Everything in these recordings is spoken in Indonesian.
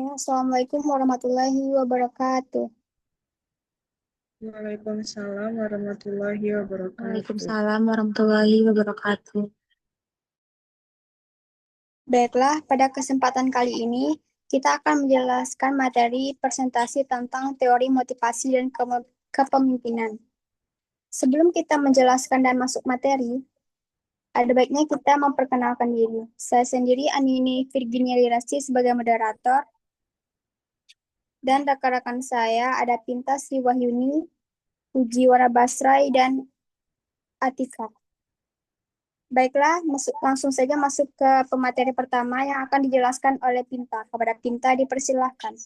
Ya, Assalamualaikum warahmatullahi wabarakatuh. Waalaikumsalam warahmatullahi wabarakatuh. Waalaikumsalam warahmatullahi wabarakatuh. Baiklah, pada kesempatan kali ini kita akan menjelaskan materi presentasi tentang teori motivasi dan kepemimpinan. Sebelum kita menjelaskan dan masuk materi, ada baiknya kita memperkenalkan diri. Saya sendiri Anini Virginia Lirasti sebagai moderator, dan rekan-rekan saya ada Pinta Sri Wahyuni, Puji Warabasrai, dan Atika. Baiklah, langsung saja masuk ke pemateri pertama yang akan dijelaskan oleh Pinta. Kepada Pinta dipersilahkan.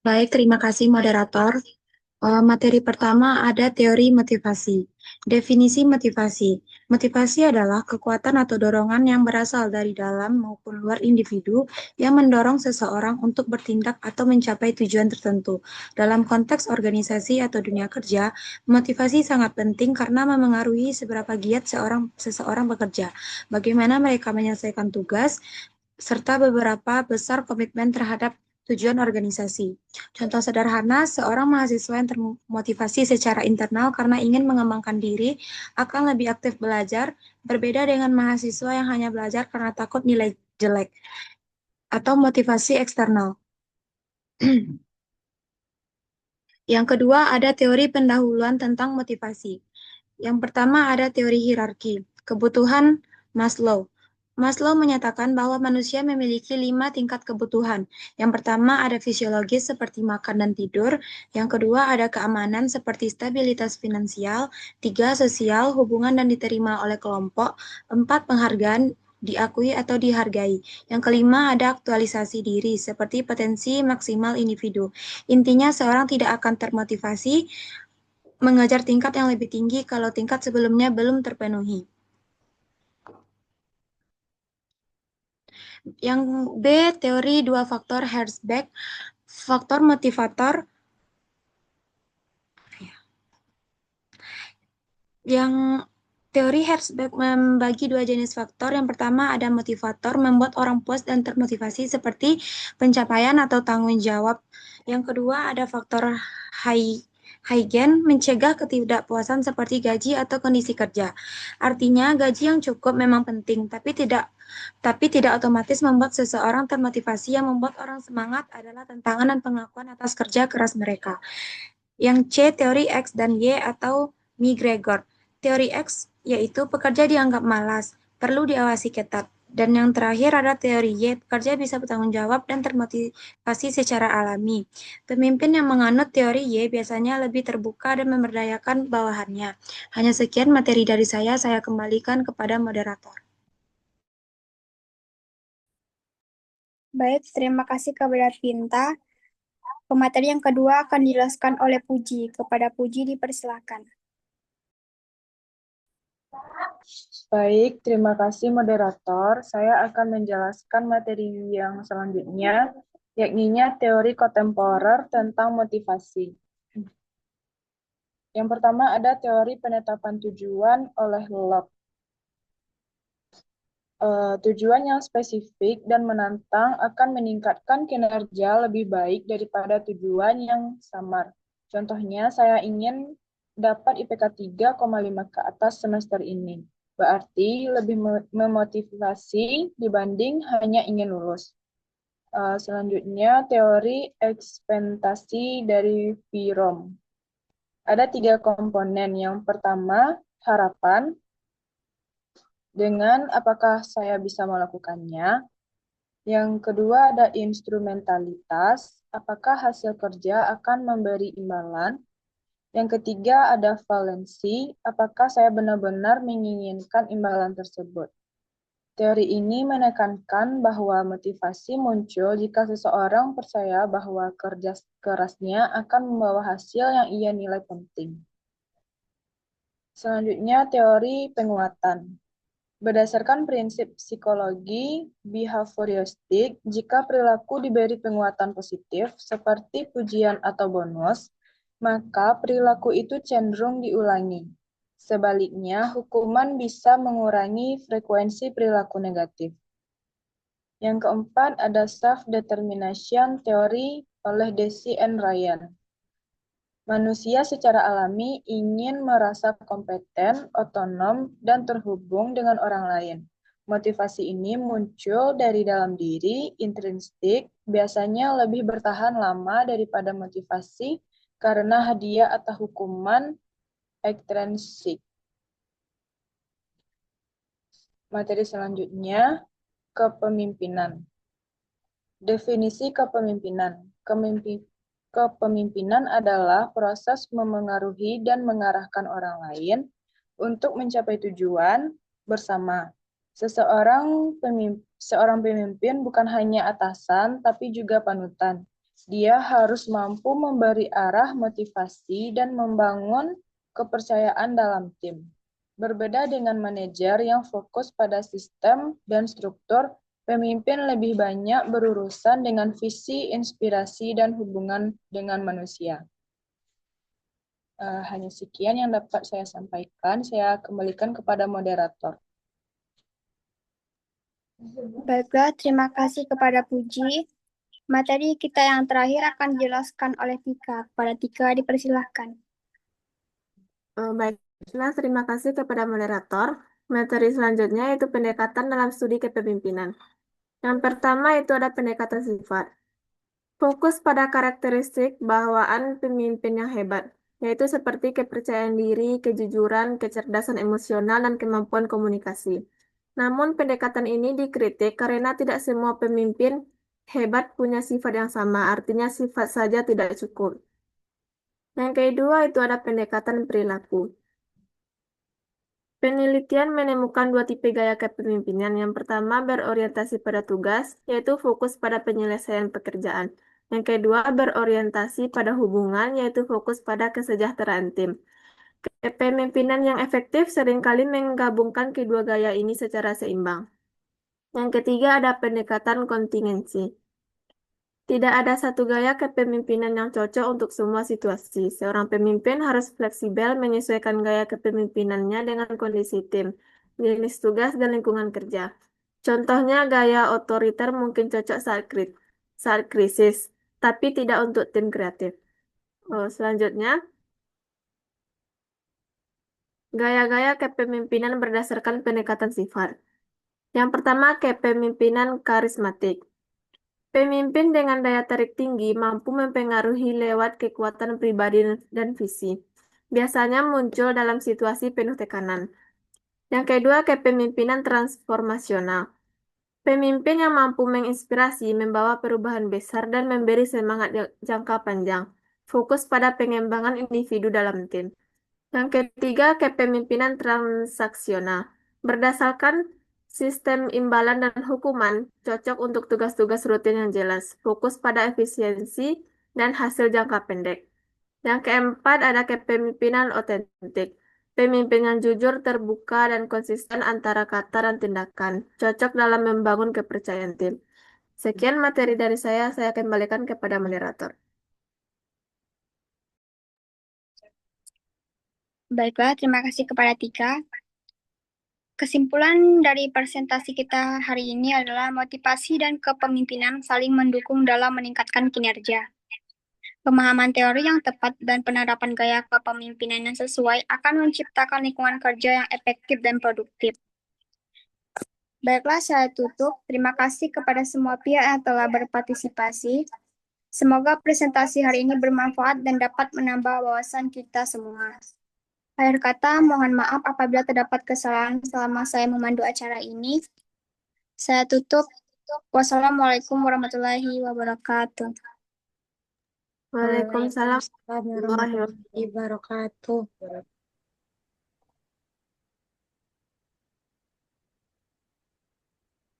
Baik, terima kasih moderator. Materi pertama ada teori motivasi. Definisi motivasi. Motivasi adalah kekuatan atau dorongan yang berasal dari dalam maupun luar individu yang mendorong seseorang untuk bertindak atau mencapai tujuan tertentu. Dalam konteks organisasi atau dunia kerja, motivasi sangat penting karena memengaruhi seberapa giat seseorang bekerja, bagaimana mereka menyelesaikan tugas, serta beberapa besar komitmen terhadap tujuan organisasi. Contoh sederhana, seorang mahasiswa yang termotivasi secara internal karena ingin mengembangkan diri akan lebih aktif belajar, berbeda dengan mahasiswa yang hanya belajar karena takut nilai jelek, atau motivasi eksternal. Yang kedua, ada teori pendahuluan tentang motivasi. Yang pertama ada teori hierarki, kebutuhan Maslow. Maslow menyatakan bahwa manusia memiliki 5 tingkat kebutuhan. Yang pertama ada fisiologis seperti makan dan tidur. Yang kedua ada keamanan seperti stabilitas finansial. 3, sosial, hubungan dan diterima oleh kelompok. 4, penghargaan, diakui atau dihargai. Yang kelima ada aktualisasi diri seperti potensi maksimal individu. Intinya seorang tidak akan termotivasi mengejar tingkat yang lebih tinggi kalau tingkat sebelumnya belum terpenuhi. Yang B, teori dua faktor Herzberg, faktor motivator. Yang teori Herzberg membagi dua jenis faktor. Yang pertama ada motivator, membuat orang puas dan termotivasi seperti pencapaian atau tanggung jawab. Yang kedua ada faktor Heigen, mencegah ketidakpuasan seperti gaji atau kondisi kerja. Artinya gaji yang cukup memang penting, tapi tidak otomatis membuat seseorang termotivasi. Yang membuat orang semangat adalah tantangan dan pengakuan atas kerja keras mereka. Yang C, teori X dan Y atau McGregor. Teori X yaitu pekerja dianggap malas, perlu diawasi ketat. Dan yang terakhir ada teori Y, pekerja bisa bertanggung jawab dan termotivasi secara alami. Pemimpin yang menganut teori Y biasanya lebih terbuka dan memberdayakan bawahannya. Hanya sekian materi dari saya kembalikan kepada moderator. Baik, terima kasih kepada Pinta. Pemateri yang kedua akan dijelaskan oleh Puji. Kepada Puji dipersilahkan. Baik, terima kasih moderator. Saya akan menjelaskan materi yang selanjutnya, yakni teori kontemporer tentang motivasi. Yang pertama ada teori penetapan tujuan oleh Locke. Tujuan yang spesifik dan menantang akan meningkatkan kinerja lebih baik daripada tujuan yang samar. Contohnya, saya ingin dapat IPK 3,5 ke atas semester ini. Berarti lebih memotivasi dibanding hanya ingin lulus. Selanjutnya, teori ekspektasi dari Fromm. Ada 3 komponen. Yang pertama, harapan, dengan apakah saya bisa melakukannya. Yang kedua ada instrumentalitas, apakah hasil kerja akan memberi imbalan. Yang ketiga ada valensi, apakah saya benar-benar menginginkan imbalan tersebut. Teori ini menekankan bahwa motivasi muncul jika seseorang percaya bahwa kerja kerasnya akan membawa hasil yang ia nilai penting. Selanjutnya teori penguatan. Berdasarkan prinsip psikologi behavioristik, jika perilaku diberi penguatan positif seperti pujian atau bonus, maka perilaku itu cenderung diulangi. Sebaliknya, hukuman bisa mengurangi frekuensi perilaku negatif. Yang keempat ada self-determination theory oleh Deci and Ryan. Manusia secara alami ingin merasa kompeten, otonom, dan terhubung dengan orang lain. Motivasi ini muncul dari dalam diri, intrinsik, biasanya lebih bertahan lama daripada motivasi karena hadiah atau hukuman ekstrinsik. Materi selanjutnya, kepemimpinan. Definisi kepemimpinan. Kepemimpinan adalah proses memengaruhi dan mengarahkan orang lain untuk mencapai tujuan bersama. Seorang pemimpin bukan hanya atasan, tapi juga panutan. Dia harus mampu memberi arah, motivasi, dan membangun kepercayaan dalam tim. Berbeda dengan manajer yang fokus pada sistem dan struktur, pemimpin lebih banyak berurusan dengan visi, inspirasi, dan hubungan dengan manusia. Hanya sekian yang dapat saya sampaikan. Saya kembalikan kepada moderator. Baiklah, terima kasih kepada Puji. Materi kita yang terakhir akan dijelaskan oleh Tika. Kepada Tika dipersilahkan. Baiklah, terima kasih kepada moderator. Materi selanjutnya yaitu pendekatan dalam studi kepemimpinan. Yang pertama itu ada pendekatan sifat. Fokus pada karakteristik bawaan pemimpin yang hebat, yaitu seperti kepercayaan diri, kejujuran, kecerdasan emosional, dan kemampuan komunikasi. Namun pendekatan ini dikritik karena tidak semua pemimpin hebat punya sifat yang sama, artinya sifat saja tidak cukup. Yang kedua itu ada pendekatan perilaku. Penelitian menemukan dua tipe gaya kepemimpinan. Yang pertama berorientasi pada tugas, yaitu fokus pada penyelesaian pekerjaan. Yang kedua berorientasi pada hubungan, yaitu fokus pada kesejahteraan tim. Kepemimpinan yang efektif seringkali menggabungkan kedua gaya ini secara seimbang. Yang ketiga ada pendekatan kontingensi. Tidak ada satu gaya kepemimpinan yang cocok untuk semua situasi. Seorang pemimpin harus fleksibel menyesuaikan gaya kepemimpinannya dengan kondisi tim, jenis tugas, dan lingkungan kerja. Contohnya, gaya otoriter mungkin cocok saat krisis, tapi tidak untuk tim kreatif. Selanjutnya, gaya-gaya kepemimpinan berdasarkan pendekatan sifat. Yang pertama, kepemimpinan karismatik. Pemimpin dengan daya tarik tinggi mampu mempengaruhi lewat kekuatan pribadi dan visi. Biasanya muncul dalam situasi penuh tekanan. Yang kedua, kepemimpinan transformasional. Pemimpin yang mampu menginspirasi, membawa perubahan besar, dan memberi semangat jangka panjang. Fokus pada pengembangan individu dalam tim. Yang ketiga, kepemimpinan transaksional. Berdasarkan sistem imbalan dan hukuman, cocok untuk tugas-tugas rutin yang jelas, fokus pada efisiensi dan hasil jangka pendek. Yang keempat ada kepemimpinan otentik. Pemimpin yang jujur, terbuka, dan konsisten antara kata dan tindakan, cocok dalam membangun kepercayaan tim. Sekian materi dari saya kembalikan kepada moderator. Baiklah, terima kasih kepada Tika. Kesimpulan dari presentasi kita hari ini adalah motivasi dan kepemimpinan saling mendukung dalam meningkatkan kinerja. Pemahaman teori yang tepat dan penerapan gaya kepemimpinan yang sesuai akan menciptakan lingkungan kerja yang efektif dan produktif. Baiklah, saya tutup. Terima kasih kepada semua pihak yang telah berpartisipasi. Semoga presentasi hari ini bermanfaat dan dapat menambah wawasan kita semua. Akhir kata, mohon maaf apabila terdapat kesalahan selama saya memandu acara ini. Saya tutup. Wassalamualaikum warahmatullahi wabarakatuh. Waalaikumsalam warahmatullahi wabarakatuh.